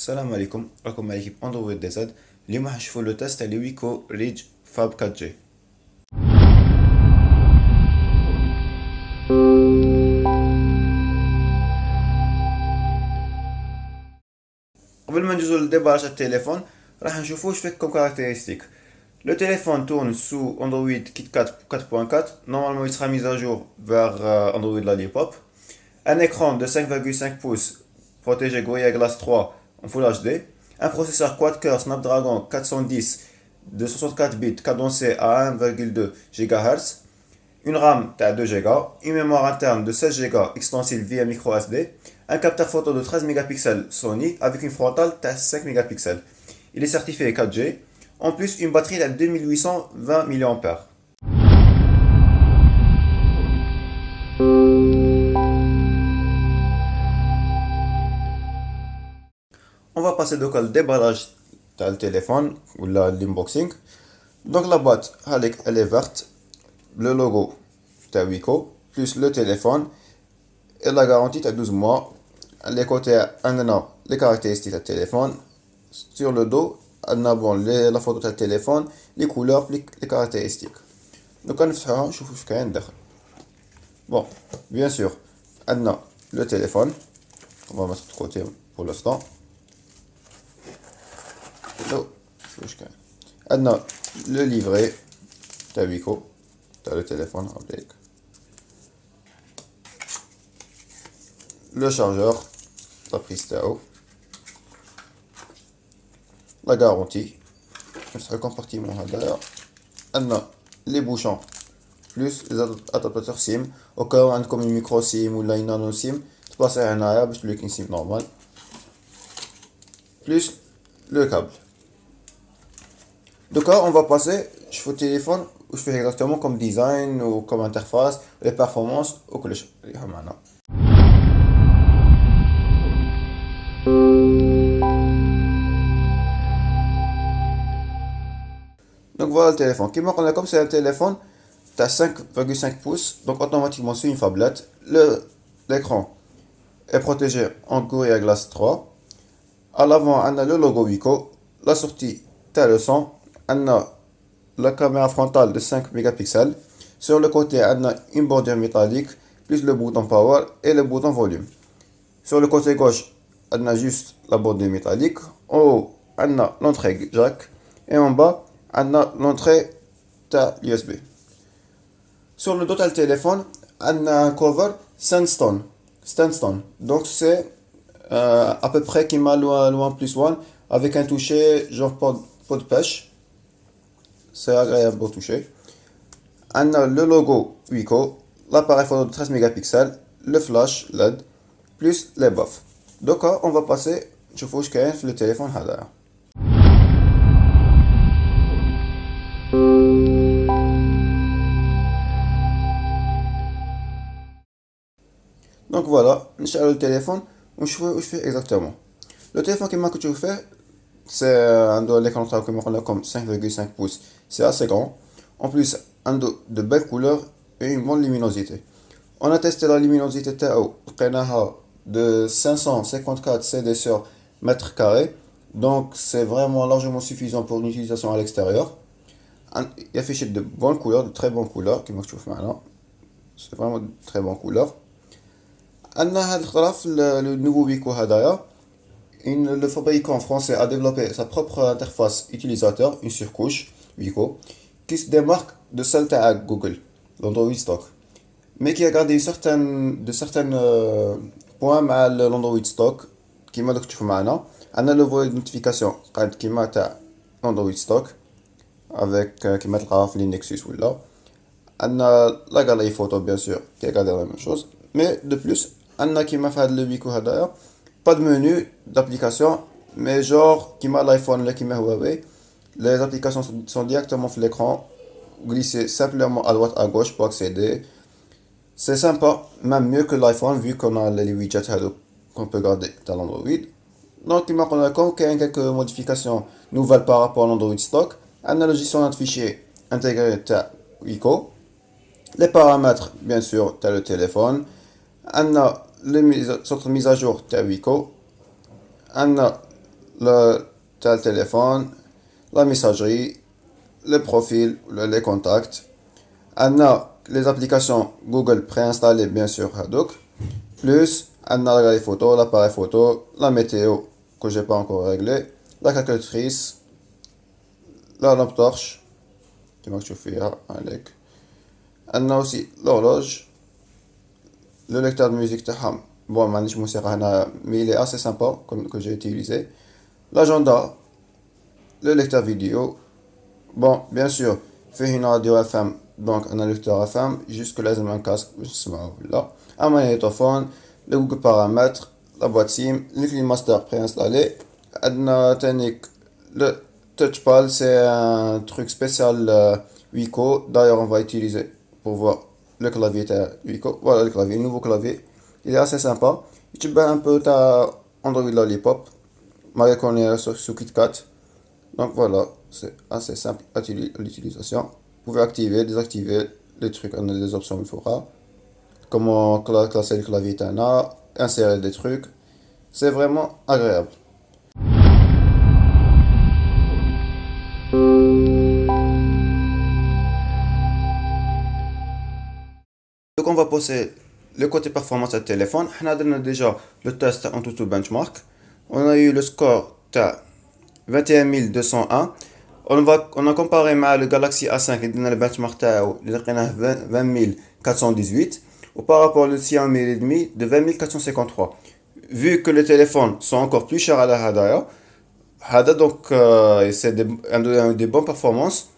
السلام عليكم، راكم مع ليكيب اندرويد دي زاد. اليوم راح نشوفو لو تيست تاع ويكو ريج فاب 4 جي. قبل ما ندوزو للديباج تاع التليفون راح نشوفو واش فيه كوم كاركتيرستيك. لو تليفون تورن سو اندرويد كيت 4.4. Normalement il sera mis à jour vers Android Lollipop. Un écran de 5,5 pouces protégé Gorilla Glass 3 en Full HD. Un processeur quad-core Snapdragon 410 de 64 bits cadencé à 1,2 GHz. Une RAM de 2 Go. Une mémoire interne de 16 Go extensible via micro SD. Un capteur photo de 13 mégapixels Sony avec une frontale de 5 mégapixels. Il est certifié 4G. En plus, une batterie de 2820 mAh. On va passer donc au déballage du téléphone ou l'unboxing. Donc la boîte, elle est verte, le logo de Wiko, plus le téléphone et la garantie de 12 mois. Les côtés, on a les caractéristiques du téléphone. Sur le dos, on a bon, la photo du téléphone, les couleurs, les caractéristiques. Donc on va voir. Bon, bien sûr, on a le téléphone. On va mettre de côté pour l'instant. On a le livret de Wiko, le téléphone avec le chargeur, la prise TAO, la garantie, le compartiment derrière. On a les bouchons plus les adaptateurs SIM au cas où on a comme une micro SIM ou une nano SIM, tu passes à un AR pour le SIM normal, plus le câble. Donc là, on va passer sur le téléphone où je fais exactement comme design ou comme interface, les performances ou que les Donc voilà le téléphone. Qui me comme c'est un téléphone de 5,5 pouces, donc automatiquement c'est une phablette. L'écran est protégé en Gorilla Glass 3. À l'avant, on a le logo Wiko. La sortie, t'as le son. On a la caméra frontale de 5 mégapixels. Sur le côté, on a une bordure métallique, plus le bouton power et le bouton volume. Sur le côté gauche, on a juste la bordure métallique. En haut, on a l'entrée jack. Et en bas, on a l'entrée USB. Sur le dos du téléphone, on a un cover sandstone. Donc c'est à peu près qui m'a loin plus one avec un toucher genre pot de pêche. C'est agréable au toucher. On a le logo Wiko, l'appareil photo de 13 mégapixels, le flash LED, plus les buffs. Donc on va passer, je vous le téléphone. Donc voilà, نشعل le téléphone ونشوفوا واش فيه exactement. Le téléphone كيما كنتو فيه c'est عنده l'écran تاعو كيما قلنا لكم 5,5 pouces, c'est assez grand. En plus عنده de belles couleurs et une bonne luminosité. On a testé la luminosité تاعو لقيناها de 554 CD sur mètre carré, donc c'est vraiment largement suffisant pour une utilisation à l'extérieur. Il affiche de bonnes couleurs, de très bonnes couleurs كيما كتشوف معنا. C'est vraiment de très bonnes couleurs. Le nouveau Wiko Hadaya, le fabricant français a développé sa propre interface utilisateur, une surcouche Wiko, qui se démarque de celle de Google, l'Android Stock, mais qui a gardé de certains points à l'Android Stock, qui m'a dit que on a le volet de notification qui m'a l'Android Stock, avec qui m'a le Nexus ou là. On a la galerie photo bien sûr, qui a gardé la même chose, mais de plus, on a qui m'a fait le Wiko Hadaya, pas de menu d'application, mais genre qui m'a l'iPhone, qui m'a Huawei, les applications sont directement sur l'écran, glissées simplement à droite à gauche pour accéder. C'est sympa, même mieux que l'iPhone vu qu'on a les widgets qu'on peut garder dans l'Android. Donc il m'a qu'il y a quelques modifications nouvelles par rapport à l'Android stock. On a le gestionnaire de fichiers intégré à Wiko. Les paramètres, bien sûr, tu as le téléphone. On a les mise à jour de Wiko. On a le tel téléphone, la messagerie, les profils, les contacts. On a les applications Google préinstallées bien sûr Hadouk. Plus on a les photos, l'appareil photo, la météo que j'ai pas encore réglé, la calculatrice, la lampe torche, كما تشوف فيها عليك. On a aussi l'horloge, le lecteur de musique تاعها. Bon, ما عنديش موسيقى هنا, mais il est assez sympa que j'ai utilisé. L'agenda, le lecteur vidéo. Bon, bien sûr, fait une radio FM, donc un lecteur FM, jusque là, un casque, je sais pas, là. Un magnétophone, le Google paramètres, la boîte SIM, le ClimaStar préinstallé. Un technique, le touchpad, c'est un truc spécial Wiko. D'ailleurs, on va utiliser pour voir le clavier Wiko. Voilà le clavier, nouveau clavier. Il est assez sympa. Tu peux un peu ta Android Lollipop, malgré qu'on est sous KitKat. Donc voilà, c'est assez simple à l'utilisation. Vous pouvez activer, désactiver les trucs, on a des options il faudra. Comment classer le clavier Tana, insérer des trucs. C'est vraiment agréable. Donc on va passer le côté performance du téléphone. On a déjà le test en tout benchmark. On a eu le score de 21201. On a comparé avec le Galaxy A5 qui donne le benchmark de 20418 ou par rapport au Xiaomi Redmi de 20453. Vu que les téléphones sont encore plus chers à la Hadaya, donc c'est des bonnes performances.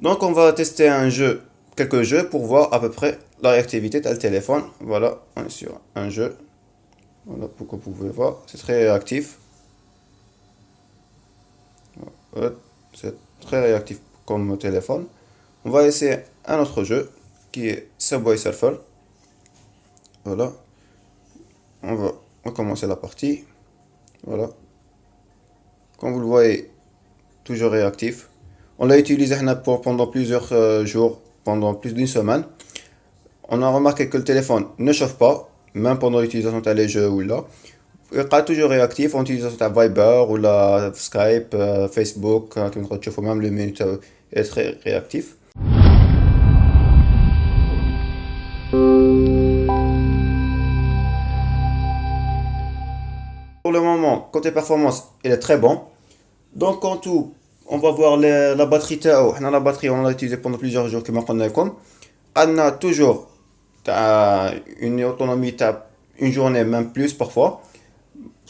Donc on va tester quelques jeux pour voir à peu près la réactivité de le téléphone. Voilà, on est sur un jeu. Voilà, pour que vous pouvez voir, c'est très réactif. Voilà, c'est très réactif comme téléphone. On va essayer un autre jeu qui est Subway Surfer. Voilà, on va recommencer la partie. Voilà, comme vous le voyez, toujours réactif. On l'a utilisé pendant plusieurs jours, pendant plus d'une semaine. On a remarqué que le téléphone ne chauffe pas, même pendant l'utilisation des jeux ou là. Il est toujours réactif en utilisant Viber ou la Skype, Facebook, même le menu est très réactif. Pour le moment, côté performance, il est très bon. Donc en tout, on va voir la batterie تاعو. La batterie, on l'a utilisé pendant plusieurs jours كما قلنا لكم. On a toujours une autonomie une journée, même plus parfois.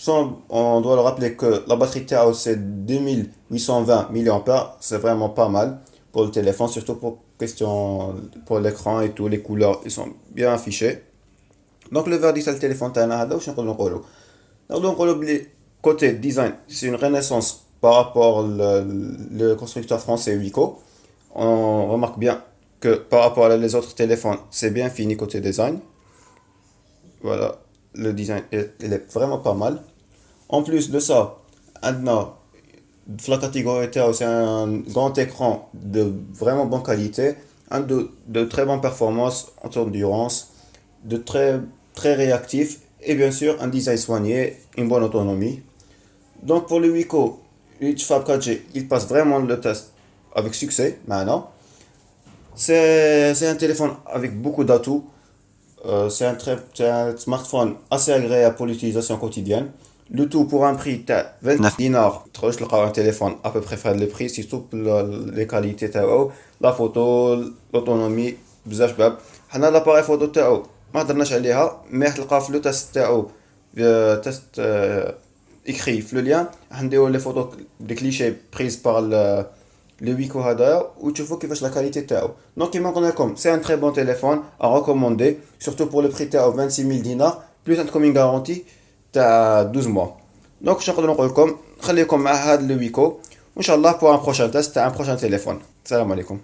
On doit le rappeler que la batterie tao c'est 2820 mAh, c'est vraiment pas mal pour le téléphone, surtout pour l'écran et tout, les couleurs ils sont bien affichés. Donc le verdict sur le téléphone تاعنا هذا واش نقولوا côté design, c'est une renaissance par rapport le constructeur français Wiko. On remarque bien que par rapport à les autres téléphones, c'est bien fini côté design. Voilà, le design il est vraiment pas mal. En plus de ça, la catégorie TAO, c'est un grand écran de vraiment bonne qualité, de très bonne performance en termes d'endurance, de très réactif et bien sûr un design soigné, une bonne autonomie. Donc pour le Wiko, Reach Fab 4G, il passe vraiment le test avec succès maintenant. C'est un téléphone avec beaucoup d'atouts. C'est un smartphone assez agréable pour l'utilisation quotidienne. Le tout pour un prix de 29 dinars. Tu as un téléphone à peu près faible le prix, surtout pour les qualités, la photo, l'autonomie, بزاف شباب. حنا l'appareil photo تاعو ما هضرناش عليها, mais تلقى في لو تيست تاعو تيست écrit في le lien. نديرو les photos des clichés prises par le Wiko هذا وتشوفوا كيفاش la qualité تاعو. Donc كيما قلنا لكم, c'est un très bon téléphone à recommander, surtout pour le prix تاعو 26 000 dinars plus un coming garantie تاع 12 mois. Donc je نقدر نقول لكم خليكم مع هذا le Wiko وان شاء الله pour un prochain test تاع un prochain téléphone. السلام عليكم.